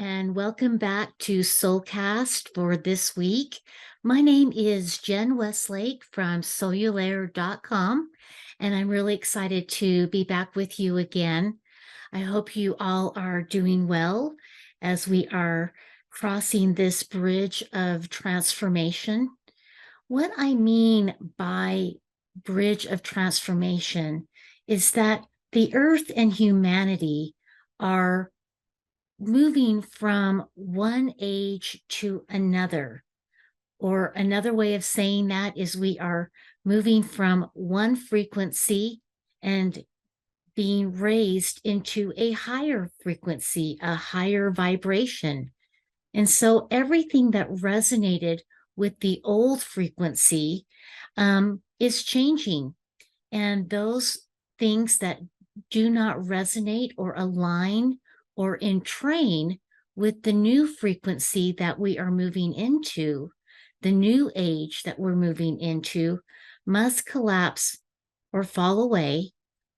and welcome back to SoulCast for this week. My name is Jen Westlake from Soululaire.com, and I'm really excited to be back with you again. I hope you all are doing well as we are crossing this bridge of transformation. What I mean by bridge of transformation is that the earth and humanity are moving from one age to another. Or another way of saying that is we are moving from one frequency and being raised into a higher frequency, a higher vibration. And so everything that resonated with the old frequency is changing. And those things that do not resonate or align or entrain with the new frequency that we are moving into, the new age that we're moving into, must collapse or fall away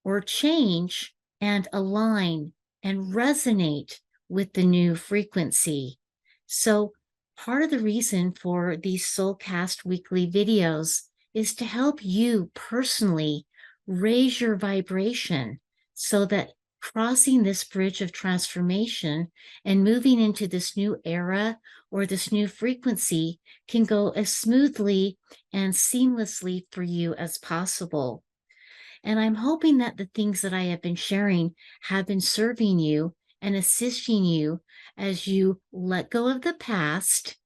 or change and align and resonate with the new frequency. So part of the reason for these SoulCast weekly videos is to help you personally raise your vibration so that crossing this bridge of transformation and moving into this new era or this new frequency can go as smoothly and seamlessly for you as possible. And I'm hoping that the things that I have been sharing have been serving you and assisting you as you let go of the past,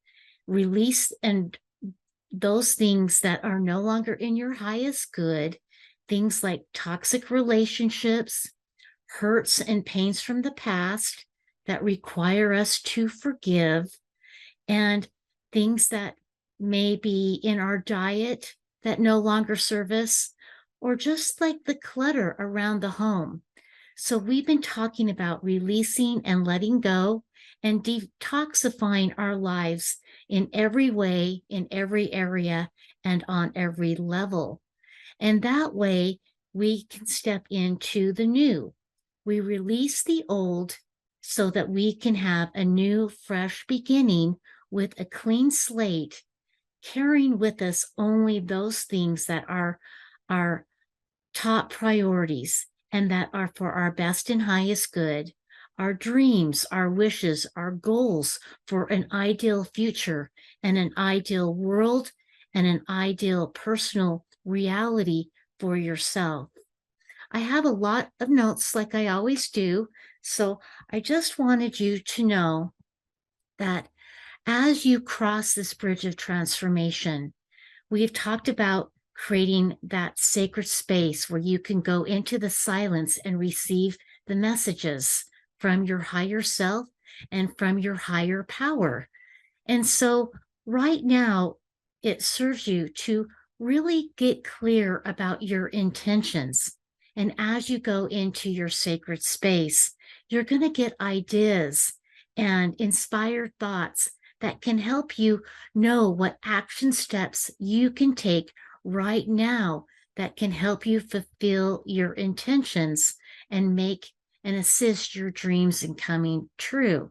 release and those things that are no longer in your highest good, things like toxic relationships, hurts and pains from the past that require us to forgive, and things that may be in our diet that no longer serve us, or just like the clutter around the home. So we've been talking about releasing and letting go and detoxifying our lives in every way, in every area, and on every level. And that way we can step into the new. We release the old so that we can have a new, fresh beginning with a clean slate, carrying with us only those things that are our top priorities and that are for our best and highest good, our dreams, our wishes, our goals for an ideal future and an ideal world and an ideal personal reality for yourself. I have a lot of notes like I always do, so I just wanted you to know that as you cross this bridge of transformation, we've talked about creating that sacred space where you can go into the silence and receive the messages from your higher self and from your higher power. And so right now, it serves you to really get clear about your intentions. And as you go into your sacred space, you're going to get ideas and inspired thoughts that can help you know what action steps you can take right now that can help you fulfill your intentions and make and assist your dreams in coming true.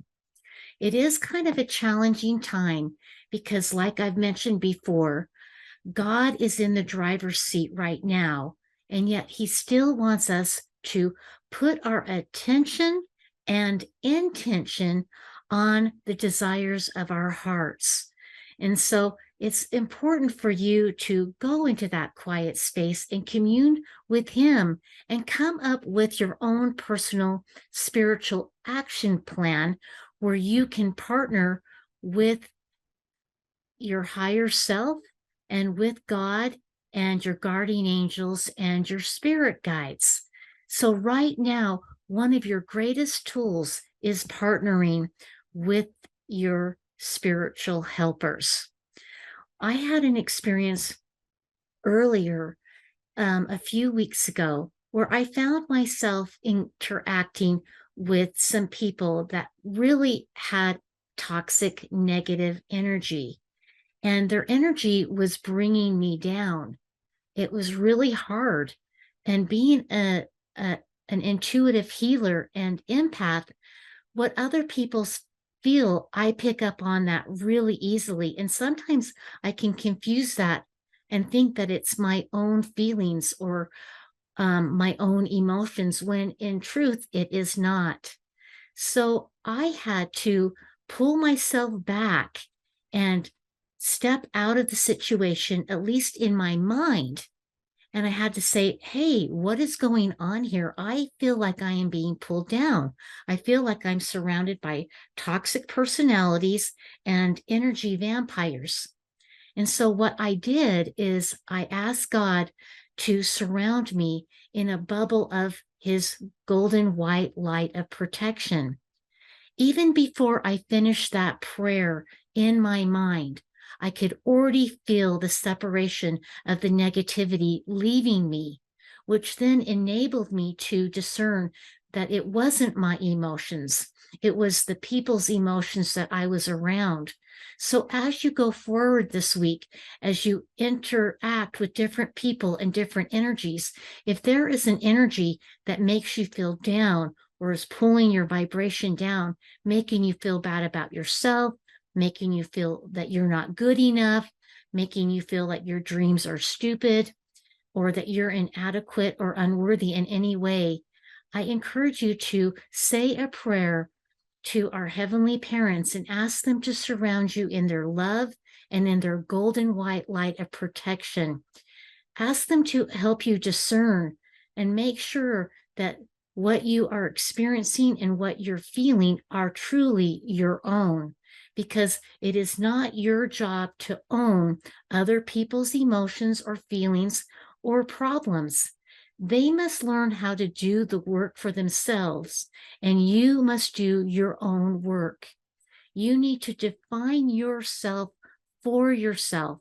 It is kind of a challenging time because, like I've mentioned before, God is in the driver's seat right now, and yet he still wants us to put our attention and intention on the desires of our hearts. And so it's important for you to go into that quiet space and commune with him and come up with your own personal spiritual action plan where you can partner with your higher self and with God and your guardian angels and your spirit guides. So right now, one of your greatest tools is partnering with your spiritual helpers. I had an experience earlier, a few weeks ago, where I found myself interacting with some people that really had toxic, negative energy. And their energy was bringing me down. It was really hard. And being an intuitive healer and empath, what other people feel, I pick up on that really easily. And sometimes I can confuse that and think that it's my own feelings or my own emotions, when in truth, it is not. So I had to pull myself back and step out of the situation, at least in my mind. And I had to say, hey, what is going on here? I feel like I am being pulled down. I feel like I'm surrounded by toxic personalities and energy vampires. And so what I did is I asked God to surround me in a bubble of his golden white light of protection. Even before I finished that prayer in my mind, I could already feel the separation of the negativity leaving me, which then enabled me to discern that it wasn't my emotions. It was the people's emotions that I was around. So as you go forward this week, as you interact with different people and different energies, if there is an energy that makes you feel down or is pulling your vibration down, making you feel bad about yourself, making you feel that you're not good enough, making you feel like your dreams are stupid, or that you're inadequate or unworthy in any way, I encourage you to say a prayer to our heavenly parents and ask them to surround you in their love and in their golden white light of protection. Ask them to help you discern and make sure that what you are experiencing and what you're feeling are truly your own, because it is not your job to own other people's emotions or feelings or problems. They must learn how to do the work for themselves, and you must do your own work. You need to define yourself for yourself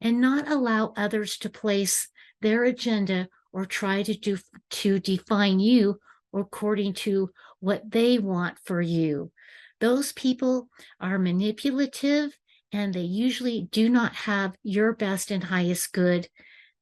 and not allow others to place their agenda or try to define you according to what they want for you. Those people are manipulative, and they usually do not have your best and highest good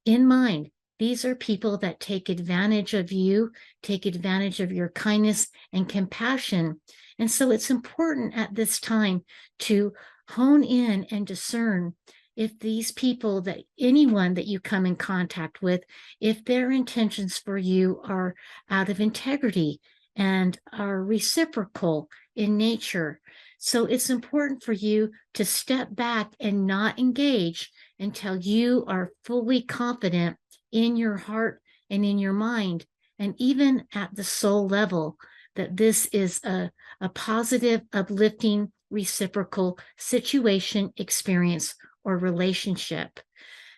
in mind. These are people that take advantage of you, take advantage of your kindness and compassion. And so it's important at this time to hone in and discern if these people, that anyone that you come in contact with, if their intentions for you are out of integrity and are reciprocal in nature. So it's important for you to step back and not engage until you are fully confident in your heart and in your mind, and even at the soul level, that this is a positive, uplifting, reciprocal situation, experience, or relationship.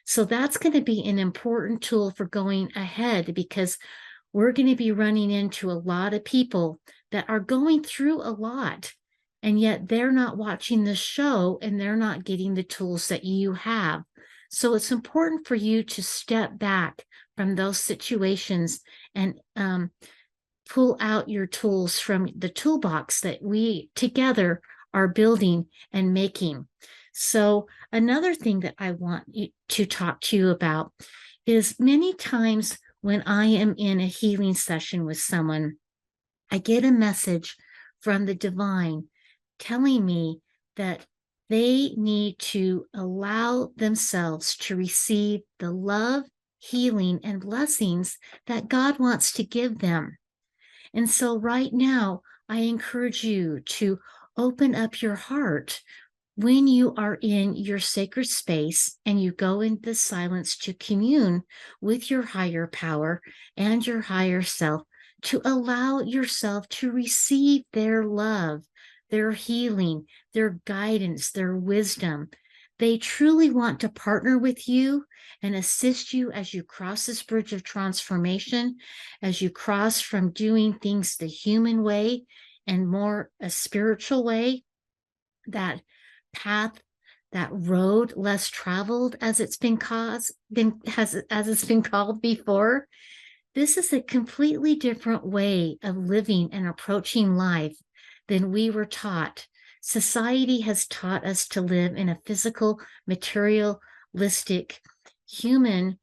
So that's going to be an important tool for going ahead, because we're going to be running into a lot of people that are going through a lot, and yet they're not watching the show and they're not getting the tools that you have. So it's important for you to step back from those situations and pull out your tools from the toolbox that we together are building and making. So another thing that I want to talk to you about is, many times when I am in a healing session with someone, I get a message from the divine telling me that they need to allow themselves to receive the love, healing, and blessings that God wants to give them. And so right now, I encourage you to open up your heart when you are in your sacred space and you go into the silence to commune with your higher power and your higher self, to allow yourself to receive their love, their healing, their guidance, their wisdom. They truly want to partner with you and assist you as you cross this bridge of transformation, as you cross from doing things the human way and more a spiritual way. That path, that road less traveled, as it's been called before. This is a completely different way of living and approaching life than we were taught. Society has taught us to live in a physical, materialistic, human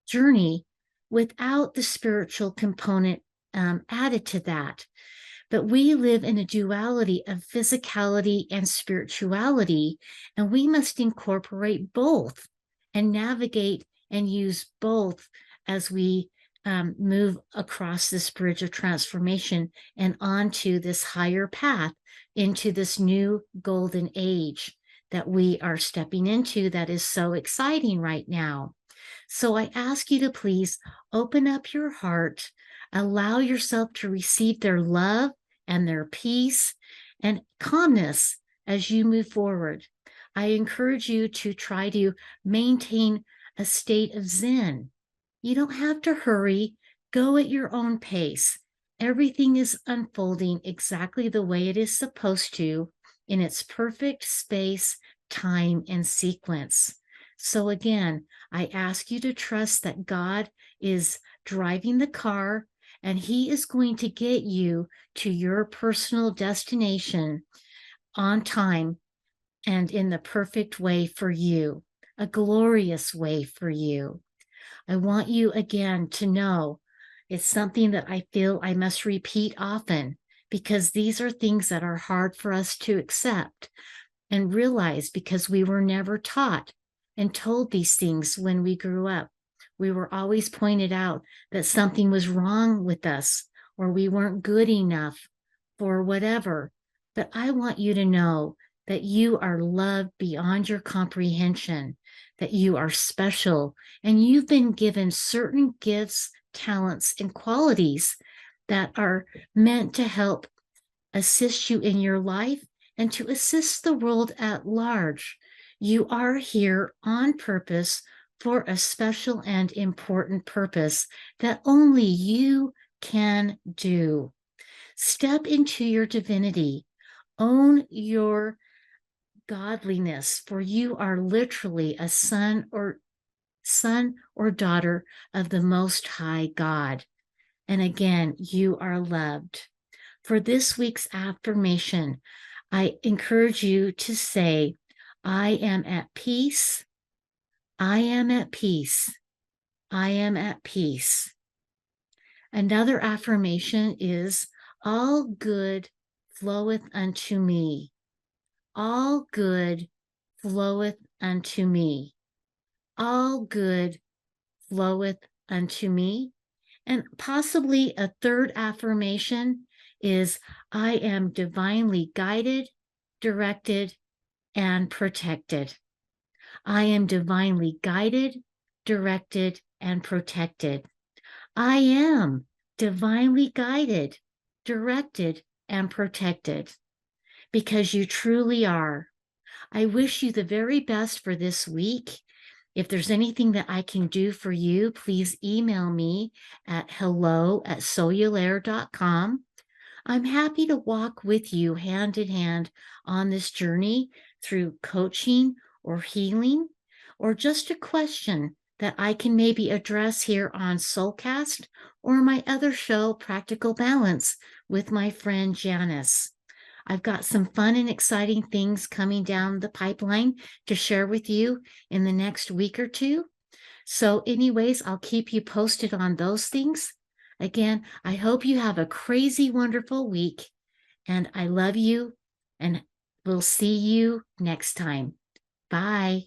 journey without the spiritual component added to that. But we live in a duality of physicality and spirituality, and we must incorporate both and navigate and use both as we move across this bridge of transformation and onto this higher path into this new golden age that we are stepping into that is so exciting right now. So I ask you to please open up your heart, allow yourself to receive their love and their peace and calmness as you move forward. I encourage you to try to maintain a state of Zen. You don't have to hurry. Go at your own pace. Everything is unfolding exactly the way it is supposed to in its perfect space, time, and sequence. So again, I ask you to trust that God is driving the car and he is going to get you to your personal destination on time and in the perfect way for you, a glorious way for you. I want you again to know it's something that I feel I must repeat often because these are things that are hard for us to accept and realize because we were never taught and told these things when we grew up. We were always pointed out that something was wrong with us or we weren't good enough for whatever. But I want you to know that you are loved beyond your comprehension, that you are special, and you've been given certain gifts, talents, and qualities that are meant to help assist you in your life and to assist the world at large. You are here on purpose for a special and important purpose that only you can do. Step into your divinity. Own your godliness, for you are literally a son or daughter of the Most High God. And again, you are loved. For this week's affirmation, I encourage you to say, I am at peace. I am at peace. I am at peace. Another affirmation is, all good floweth unto me. All good floweth unto me. All good floweth unto me. And possibly a third affirmation is, I am divinely guided, directed, and protected. I am divinely guided, directed, and protected. I am divinely guided, directed, and protected because you truly are. I wish you the very best for this week. If there's anything that I can do for you, please email me at hello@soululaire.com. I'm happy to walk with you hand in hand on this journey through coaching or healing, or just a question that I can maybe address here on SoulCast or my other show, Practical Balance, with my friend Janice. I've got some fun and exciting things coming down the pipeline to share with you in the next week or two. So anyways, I'll keep you posted on those things. Again, I hope you have a crazy, wonderful week, and I love you, and we'll see you next time. Bye.